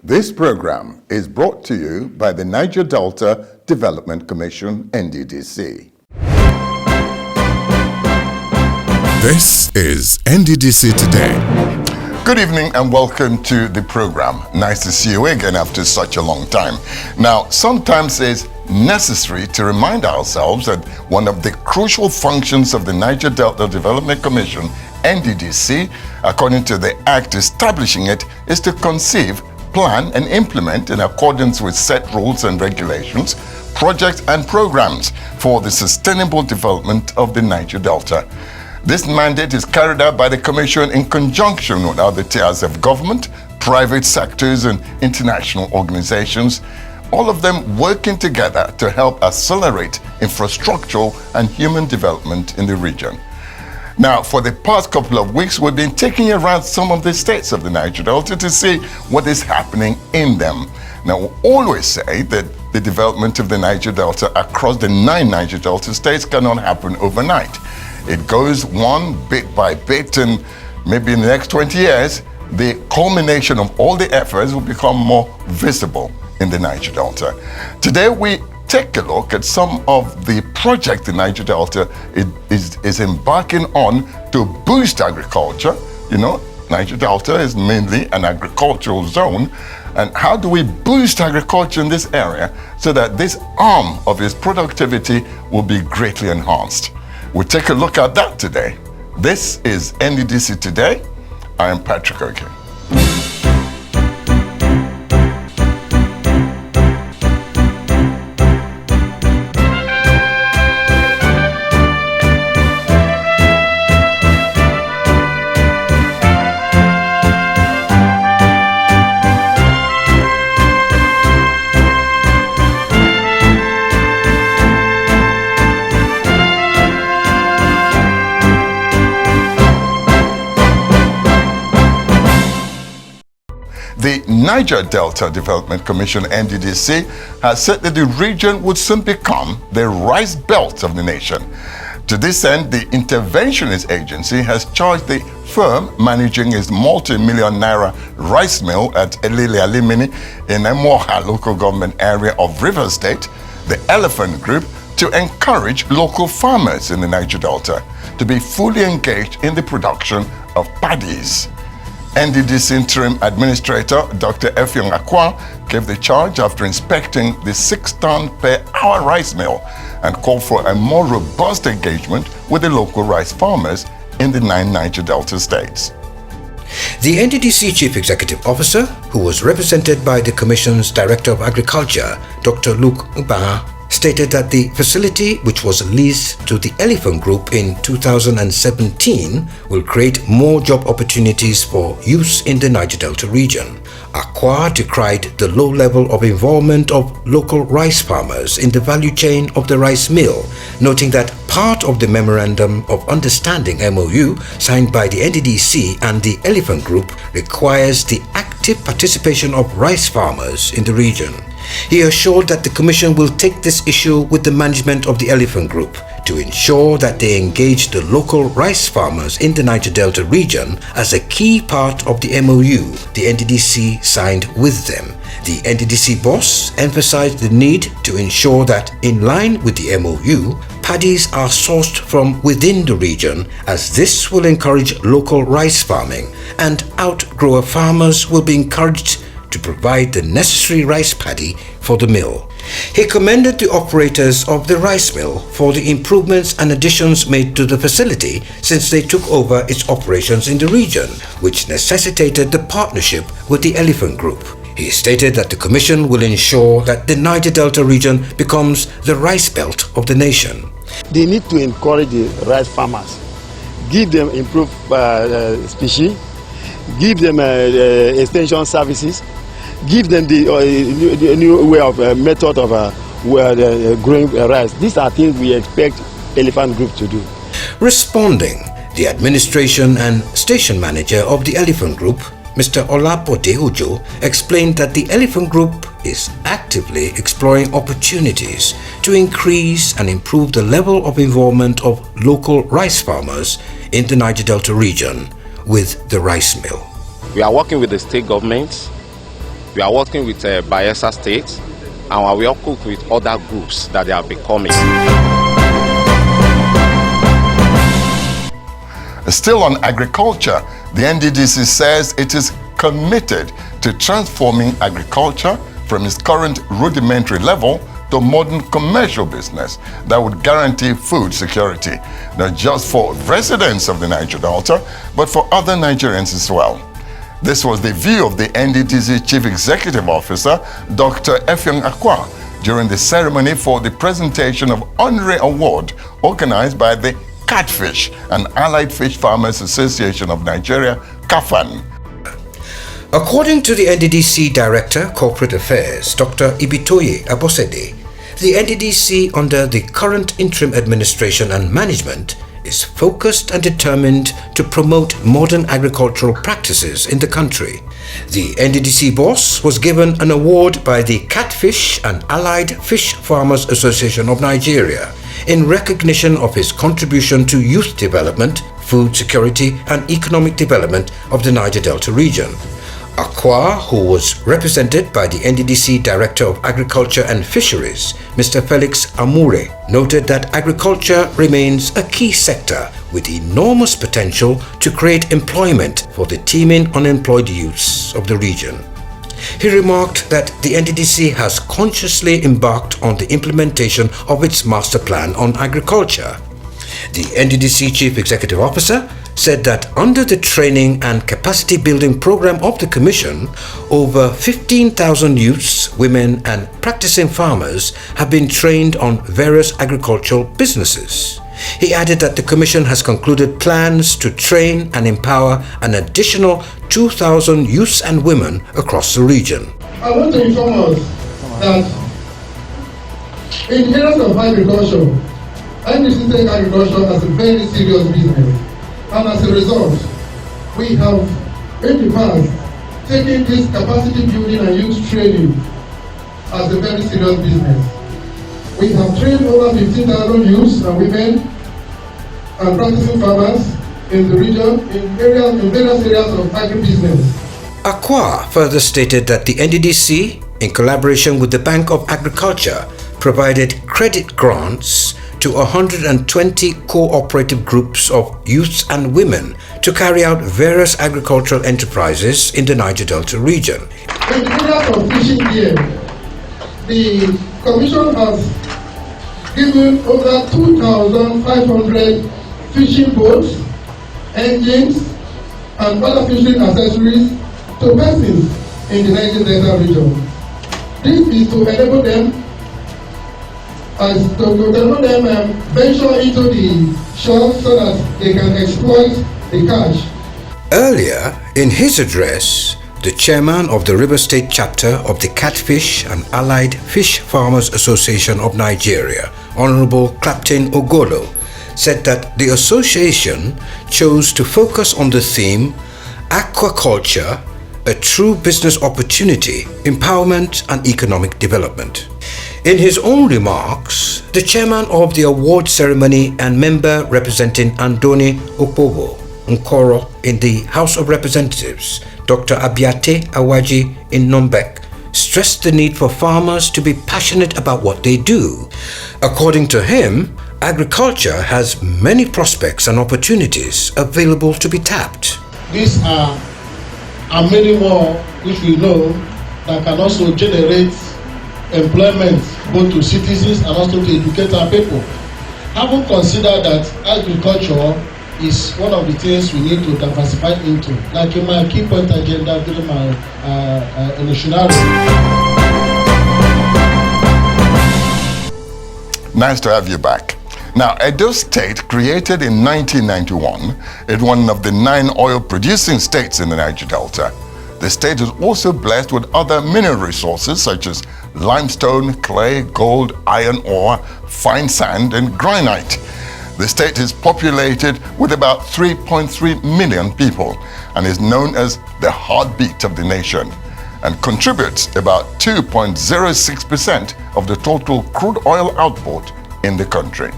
This program is brought to you by the Niger Delta Development Commission, NDDC. This is NDDC Today. Good evening and welcome to the program. Nice to see you again after such a long time. Now, sometimes it's necessary to remind ourselves that one of the crucial functions of the Niger Delta Development Commission, NDDC, according to the Act establishing it, is to conceive, plan and implement in accordance with set rules and regulations, projects and programs for the sustainable development of the Niger Delta. This mandate is carried out by the Commission in conjunction with other tiers of government, private sectors and international organizations, all of them working together to help accelerate infrastructural and human development in the region. Now, for the past couple of weeks, we've been taking around some of the states of the Niger Delta to see what is happening in them. Now, we always say that the development of the Niger Delta across the 9 Niger Delta states cannot happen overnight. It goes one bit by bit, and maybe in the next 20 years, the culmination of all the efforts will become more visible in the Niger Delta. Today, we take a look at some of the projects the Niger Delta is embarking on to boost agriculture. You know, Niger Delta is mainly an agricultural zone. And how do we boost agriculture in this area so that this arm of its productivity will be greatly enhanced? We'll take a look at that today. This is NDDC Today. I am Patrick Oke. The Niger Delta Development Commission, NDDC, has said that the region would soon become the rice belt of the nation. To this end, the Interventionist Agency has charged the firm managing its multi-million naira rice mill at Elele Alimini in Emoha local government area of Rivers State, the Elephant Group, to encourage local farmers in the Niger Delta to be fully engaged in the production of paddies. NDDC Interim Administrator Dr. Effiong Akwa gave the charge after inspecting the 6-ton per hour rice mill and called for a more robust engagement with the local rice farmers in the 9 Niger Delta states. The NDDC Chief Executive Officer, who was represented by the Commission's Director of Agriculture, Dr. Luke Mbaha, stated that the facility, which was leased to the Elephant Group in 2017, will create more job opportunities for use in the Niger Delta region. Akwa decried the low level of involvement of local rice farmers in the value chain of the rice mill, noting that part of the Memorandum of Understanding MOU signed by the NDDC and the Elephant Group requires the active participation of rice farmers in the region. He assured that the Commission will take this issue with the management of the Elephant Group to ensure that they engage the local rice farmers in the Niger Delta region as a key part of the MOU the NDDC signed with them. The NDDC boss emphasized the need to ensure that, in line with the MOU, paddies are sourced from within the region, as this will encourage local rice farming, and outgrower farmers will be encouraged to provide the necessary rice paddy for the mill. He commended the operators of the rice mill for the improvements and additions made to the facility since they took over its operations in the region, which necessitated the partnership with the Elephant Group. He stated that the Commission will ensure that the Niger Delta region becomes the rice belt of the nation. They need to encourage the rice farmers, give them improved species, give them extension services, give them the new way of method of growing rice. These are things we expect Elephant Group to do. Responding, the administration and station manager of the Elephant Group, Mr. Olapode Ujo, explained that the Elephant Group is actively exploring opportunities to increase and improve the level of involvement of local rice farmers in the Niger Delta region with the rice mill. We are working with the state governments We are working with Bayelsa State, and we are working with other groups that they are becoming. Still on agriculture, the NDDC says it is committed to transforming agriculture from its current rudimentary level to modern commercial business that would guarantee food security, not just for residents of the Niger Delta, but for other Nigerians as well. This was the view of the NDDC Chief Executive Officer, Dr. Effiong Akwa, during the ceremony for the presentation of Honorary Award organized by the Catfish and Allied Fish Farmers Association of Nigeria, CAFAN. According to the NDDC Director, Corporate Affairs, Dr. Ibitoye Abosede, the NDDC under the current interim administration and management is focused and determined to promote modern agricultural practices in the country. The NDDC boss was given an award by the Catfish and Allied Fish Farmers Association of Nigeria in recognition of his contribution to youth development, food security and economic development of the Niger Delta region. Akwa, who was represented by the NDDC Director of Agriculture and Fisheries, Mr. Felix Amure, noted that agriculture remains a key sector with enormous potential to create employment for the teeming unemployed youths of the region. He remarked that the NDDC has consciously embarked on the implementation of its master plan on agriculture. The NDDC Chief Executive Officer said that under the training and capacity building program of the Commission, over 15,000 youths, women and practicing farmers have been trained on various agricultural businesses. He added that the Commission has concluded plans to train and empower an additional 2,000 youths and women across the region. I want to inform us that in the areas of agriculture, NDDC takes agriculture as a very serious business. And as a result, we have in the past taken this capacity building and youth training as a very serious business. We have trained over 15,000 youths and women and practicing farmers in the region in various areas of agribusiness. Akwa further stated that the NDDC, in collaboration with the Bank of Agriculture, provided credit grants to 120 cooperative groups of youths and women to carry out various agricultural enterprises in the Niger Delta region. In the area of fishing gear, the Commission has given over 2,500 fishing boats, engines, and other fishing accessories to persons in the Niger Delta region. This is to enable them venture into the shore so that they can exploit the catch. Earlier, in his address, the chairman of the River State chapter of the Catfish and Allied Fish Farmers Association of Nigeria, Honorable Clapton Ogolo, said that the association chose to focus on the theme Aquaculture, a true business opportunity, empowerment and economic development. In his own remarks, the chairman of the award ceremony and member representing Andoni Opobo Nkoro in the House of Representatives, Dr. Abiate Awaji in Nombek, stressed the need for farmers to be passionate about what they do. According to him, agriculture has many prospects and opportunities available to be tapped. These are many more which we know that can also generate employment both to citizens and also to educate our people. Having considered that agriculture is one of the things we need to diversify into, like in my key point agenda during my initial. Nice to have you back. Now, Edo State, created in 1991, is one of the 9 oil-producing states in the Niger Delta. The state is also blessed with other mineral resources such as limestone, clay, gold, iron ore, fine sand, and granite. The state is populated with about 3.3 million people and is known as the heartbeat of the nation and contributes about 2.06% of the total crude oil output in the country.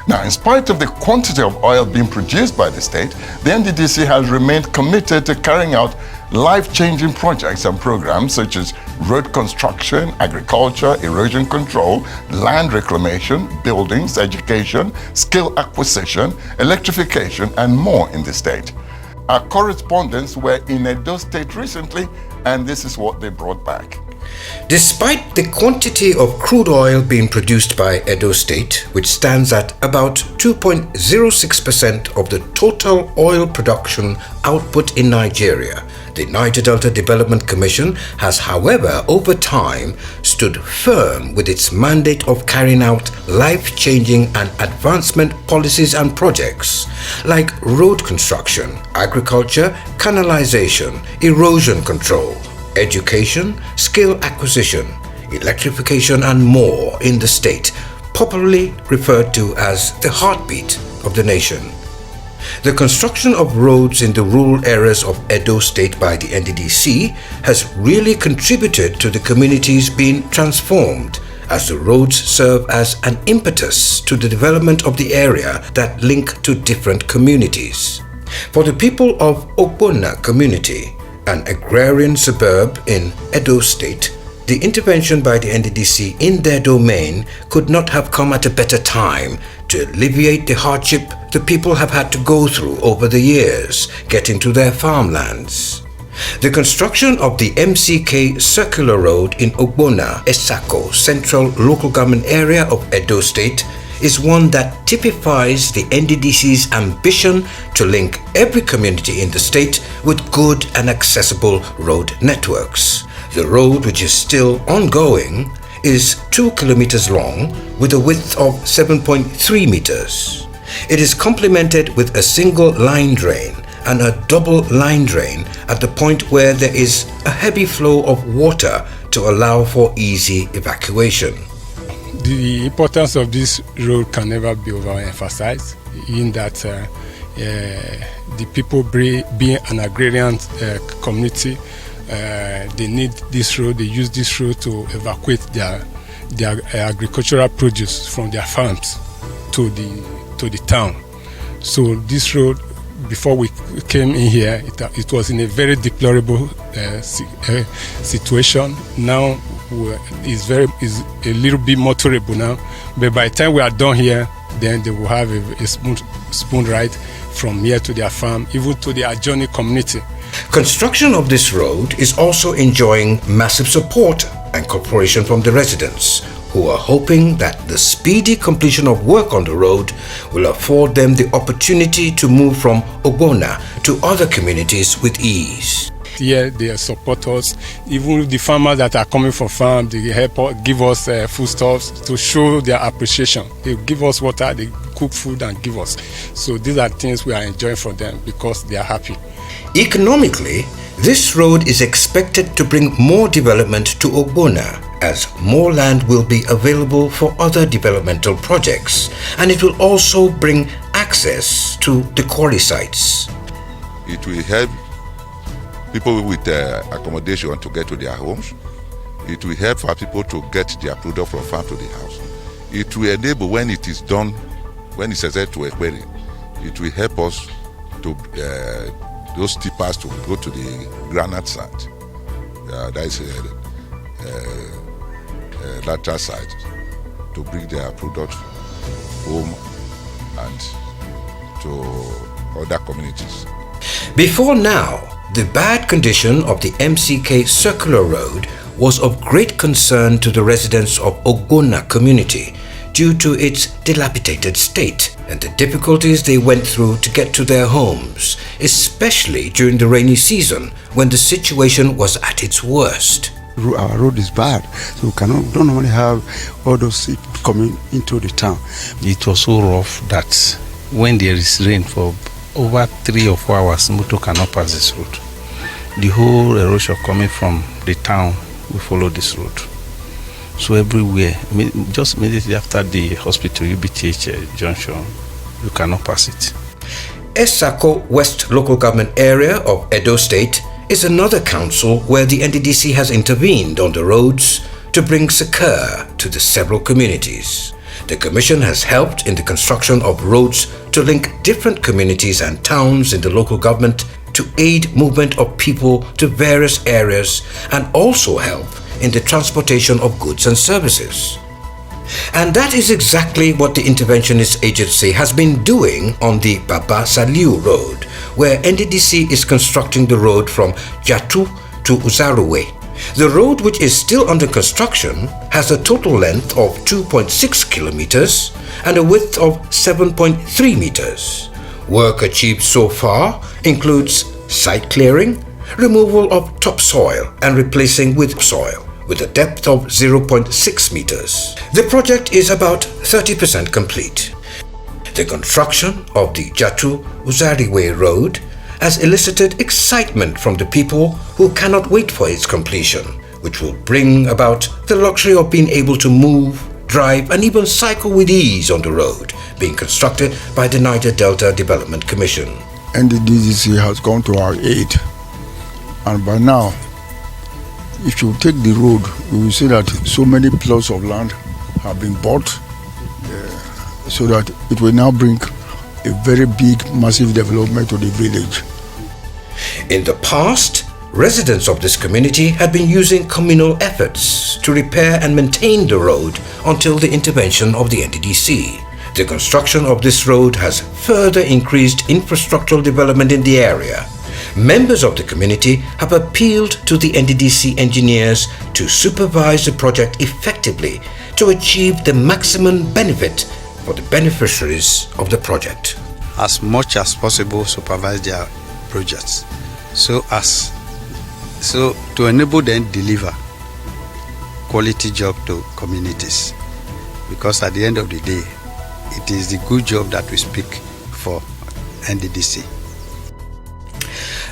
Now, in spite of the quantity of oil being produced by the state, the NDDC has remained committed to carrying out life-changing projects and programs such as road construction, agriculture, erosion control, land reclamation, buildings, education, skill acquisition, electrification, and more in the state. Our correspondents were in Edo State recently, and this is what they brought back. Despite the quantity of crude oil being produced by Edo State, which stands at about 2.06% of the total oil production output in Nigeria, the Niger Delta Development Commission has, however, over time stood firm with its mandate of carrying out life-changing and advancement policies and projects like road construction, agriculture, canalization, erosion control, education, skill acquisition, electrification, and more in the state, popularly referred to as the heartbeat of the nation. The construction of roads in the rural areas of Edo State by the NDDC has really contributed to the communities being transformed, as the roads serve as an impetus to the development of the area that link to different communities. For the people of Ogbonna community, an agrarian suburb in Edo State, the intervention by the NDDC in their domain could not have come at a better time to alleviate the hardship the people have had to go through over the years getting to their farmlands. The construction of the MCK Circular Road in Ogbonna, Esako Central Local Government Area of Edo State is one that typifies the NDDC's ambition to link every community in the state with good and accessible road networks. The road, which is still ongoing, is 2 kilometers long with a width of 7.3 meters. It is complemented with a single line drain and a double line drain at the point where there is a heavy flow of water to allow for easy evacuation. The importance of this road can never be overemphasized, in that the people being an agrarian community, they need this road. They use this road to evacuate their agricultural produce from their farms to the town. So this road, before we came in here, it was in a very deplorable situation. Now it's a little bit more tolerable now, but by the time we are done here, then they will have a spoon ride from here to their farm, even to the adjoining community. Construction of this road is also enjoying massive support and cooperation from the residents, who are hoping that the speedy completion of work on the road will afford them the opportunity to move from Ogbonna to other communities with ease. Here they support us. Even the farmers that are coming from farm, they help give us foodstuffs to show their appreciation. They give us water, they cook food and give us. So these are things we are enjoying for them because they are happy. Economically, this road is expected to bring more development to Ogbonna, as more land will be available for other developmental projects, and it will also bring access to the quarry sites. It will help people with accommodation to get to their homes. It will help for people to get their product from farm to the house. It will enable, when it is done, when it's accessed to a quarry, it will help us to those tippers to go to the granite site. That is lateral site, to bring their products home and to other communities. Before now, the bad condition of the MCK Circular Road was of great concern to the residents of Ogbonna community due to its dilapidated state and the difficulties they went through to get to their homes, especially during the rainy season when the situation was at its worst. Our road is bad, so we don't normally have all those people coming into the town. It was so rough that when there is rain for over 3 or 4 hours, motor cannot pass this road. The whole erosion coming from the town will follow this road. So everywhere, just immediately after the hospital, UBTH junction, you cannot pass it. Esako West Local Government Area of Edo State is another council where the NDDC has intervened on the roads to bring succor to the several communities. The Commission has helped in the construction of roads to link different communities and towns in the local government to aid movement of people to various areas and also help in the transportation of goods and services. And that is exactly what the interventionist agency has been doing on the Baba Saliu Road, where NDDC is constructing the road from Jatu to Uzaruwe. The road, which is still under construction, has a total length of 2.6 kilometers and a width of 7.3 meters. Work achieved so far includes site clearing, removal of topsoil and replacing with soil, with a depth of 0.6 meters. The project is about 30% complete. The construction of the Jatu-Uzariwe Road has elicited excitement from the people who cannot wait for its completion, which will bring about the luxury of being able to move, drive and even cycle with ease on the road being constructed by the Niger Delta Development Commission. NDDC has gone to our aid, and by now, if you take the road, you will see that so many plots of land have been bought, so that it will now bring a very big, massive development to the village. In the past, residents of this community had been using communal efforts to repair and maintain the road until the intervention of the NDDC. The construction of this road has further increased infrastructural development in the area. Members of the community have appealed to the NDDC engineers to supervise the project effectively to achieve the maximum benefit for the beneficiaries of the project. As much as possible, supervise their projects so to enable them deliver quality job to communities, because at the end of the day, it is the good job that we speak for NDDC.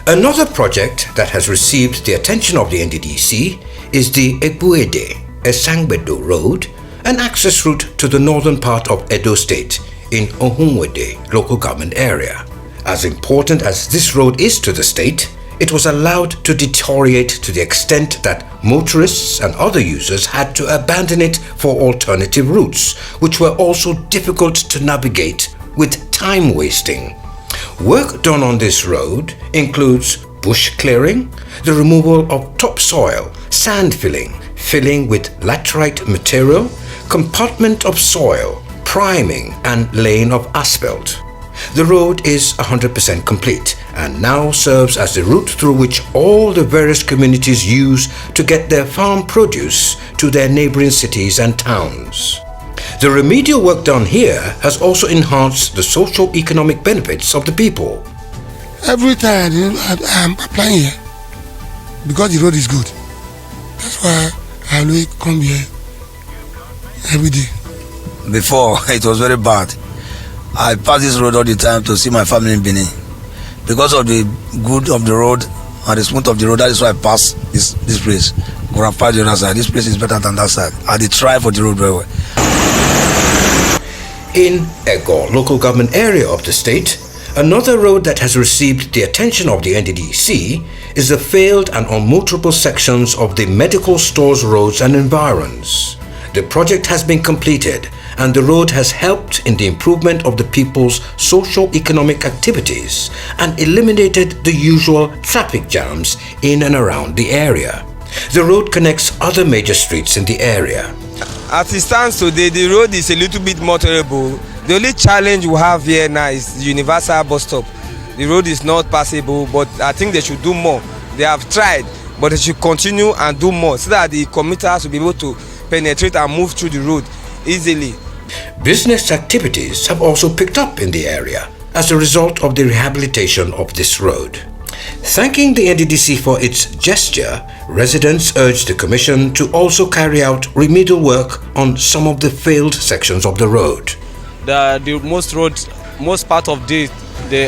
Another project that has received the attention of the NDDC is the Ebuede-Esangbedo Road, an access route to the northern part of Edo State in Ohunwede local government area. As important as this road is to the state, it was allowed to deteriorate to the extent that motorists and other users had to abandon it for alternative routes, which were also difficult to navigate with time wasting. Work done on this road includes bush clearing, the removal of topsoil, sand filling with laterite material, compartment of soil, priming and laying of asphalt. The road is 100% complete and now serves as the route through which all the various communities use to get their farm produce to their neighboring cities and towns. The remedial work done here has also enhanced the socio-economic benefits of the people. Every time I'm applying here, because the road is good, that's why I always come here every day. Before, it was very bad. I pass this road all the time to see my family in Benin. Because of the good of the road and the smooth of the road, that is why I pass this place. Go and pass the other side. This place is better than that side. I did try for the road very well. In Ego local government area of the state, another road that has received the attention of the NDDC is the failed and unmotorable sections of the medical stores roads and environs. The project has been completed and the road has helped in the improvement of the people's socio-economic activities and eliminated the usual traffic jams in and around the area. The road connects other major streets in the area. As it stands today, the road is a little bit motorable. The only challenge we have here now is the universal bus stop. The road is not passable, but I think they should do more. They have tried, but they should continue and do more so that the commuters will be able to penetrate and move through the road easily. Business activities have also picked up in the area as a result of the rehabilitation of this road. Thanking the NDDC for its gesture, residents urged the Commission to also carry out remedial work on some of the failed sections of the road. Most part of the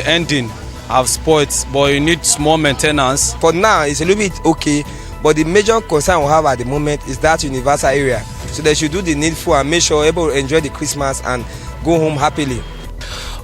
ending have spoiled, but you need small maintenance. For now, it's a little bit okay, but the major concern we have at the moment is that universal area. So they should do the needful and make sure able to enjoy the Christmas and go home happily.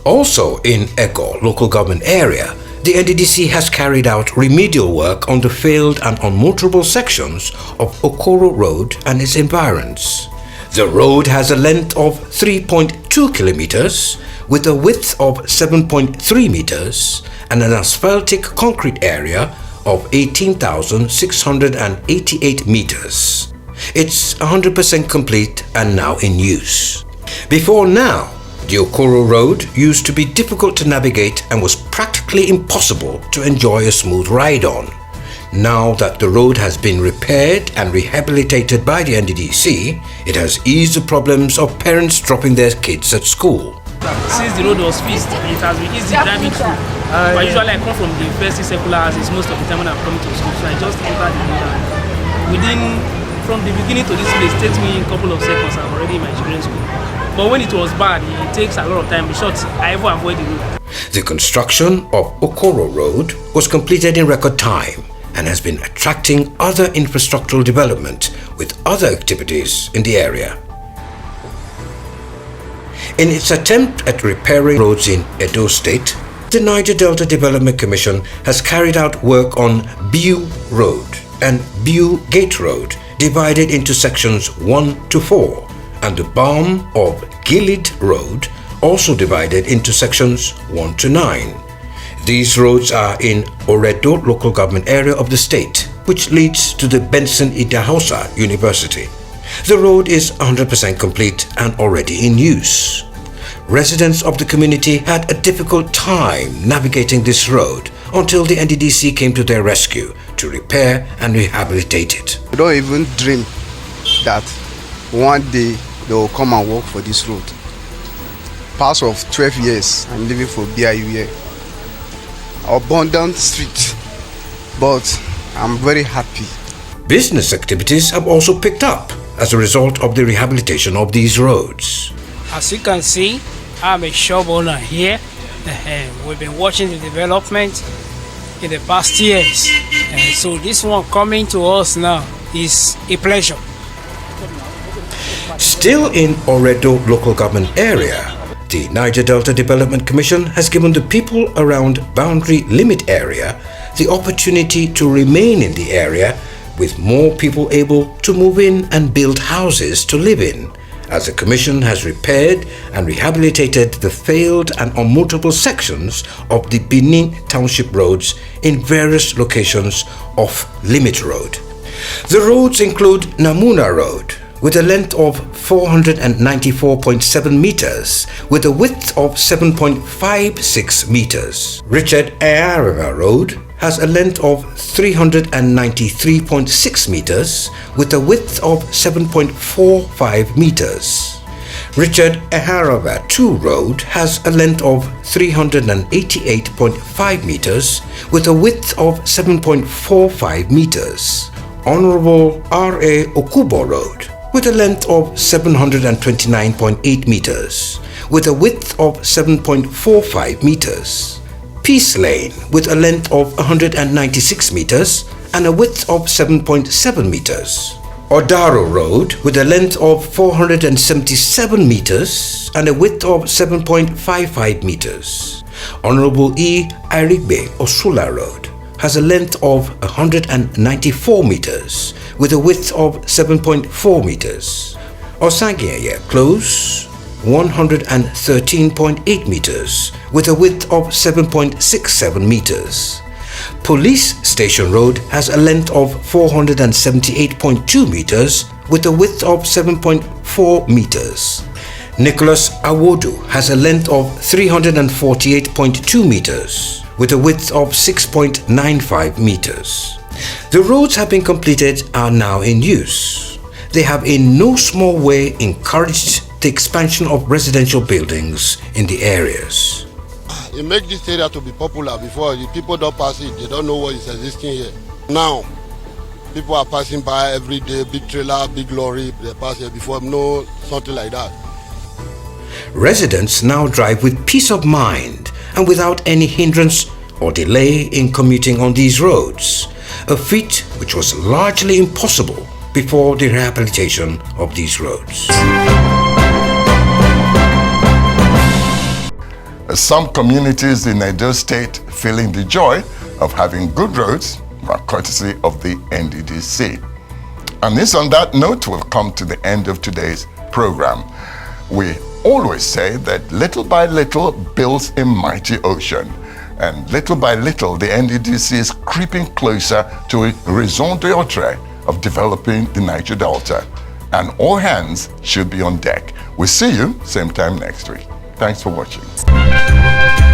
Also in Ego local government area, the NDDC has carried out remedial work on the failed and unmotorable sections of Okoro Road and its environs. The road has a length of 3.2 kilometers with a width of 7.3 meters and an asphaltic concrete area of 18,688 meters. It's 100% complete and now in use. Before now, the Okoro Road used to be difficult to navigate and was practically impossible to enjoy a smooth ride on. Now that the road has been repaired and rehabilitated by the NDDC, it has eased the problems of parents dropping their kids at school. Since the road was fixed, it has been easy driving through. But usually I come from the first secular houses most of the time when I'm coming to school, so I just enter the road. From the beginning to this place, it takes me a couple of seconds. I'm already in my children's school. But when it was bad, it takes a lot of time. In short, I ever avoid the road. The construction of Okoro Road was completed in record time and has been attracting other infrastructural development with other activities in the area. In its attempt at repairing roads in Edo State, the Niger Delta Development Commission has carried out work on Biu Road and Biu Gate Road, divided into sections 1 to 4, and the Balm of Gilead Road, also divided into sections 1 to 9. These roads are in Oredo local government area of the state, which leads to the Benson Idahosa University. The road is 100% complete and already in use. Residents of the community had a difficult time navigating this road until the NDDC came to their rescue to repair and rehabilitate it. We don't even dream that one day they will come and work for this road. Past of 12 years, I'm living for BIU here. Abundant street, but I'm very happy. Business activities have also picked up as a result of the rehabilitation of these roads. As you can see, I'm a shop owner here. We've been watching the development in the past years. So this one coming to us now is a pleasure. Still in Oredo local government area, the Niger Delta Development Commission has given the people around boundary limit area the opportunity to remain in the area, with more people able to move in and build houses to live in, as the Commission has repaired and rehabilitated the failed and unmotable sections of the Benin Township roads in various locations off Limit Road. The roads include Namuna Road, with a length of 494.7 meters, with a width of 7.56 meters. Richard Ayarava Road has a length of 393.6 meters, with a width of 7.45 meters. Richard Ayarava 2 Road has a length of 388.5 meters, with a width of 7.45 meters. Honorable R.A. Okubo Road, with a length of 729.8 meters, with a width of 7.45 meters. Peace Lane, with a length of 196 meters and a width of 7.7 meters. Odaro Road, with a length of 477 meters and a width of 7.55 meters. Honorable E. Irigbe Osula Road has a length of 194 meters with a width of 7.4 meters. Osagieye Close, 113.8 meters with a width of 7.67 meters. Police Station Road has a length of 478.2 meters with a width of 7.4 meters. Nicholas Awodu has a length of 348.2 meters with a width of 6.95 meters. The roads have been completed and are now in use. They have in no small way encouraged the expansion of residential buildings in the areas. It makes this area to be popular. Before, the people don't pass it, they don't know what is existing here. Now, people are passing by every day, big trailer, big lorry, they pass here before, no, something like that. Residents now drive with peace of mind and without any hindrance or delay in commuting on these roads, a feat which was largely impossible before the rehabilitation of these roads. Some communities in Edo State feeling the joy of having good roads are courtesy of the NDDC. And it's on that note we've come to the end of today's program. We always say that little by little builds a mighty ocean. And little by little, the NDDC is creeping closer to a raison d'etre of developing the Niger Delta. And all hands should be on deck. We'll see you same time next week. Thanks for watching.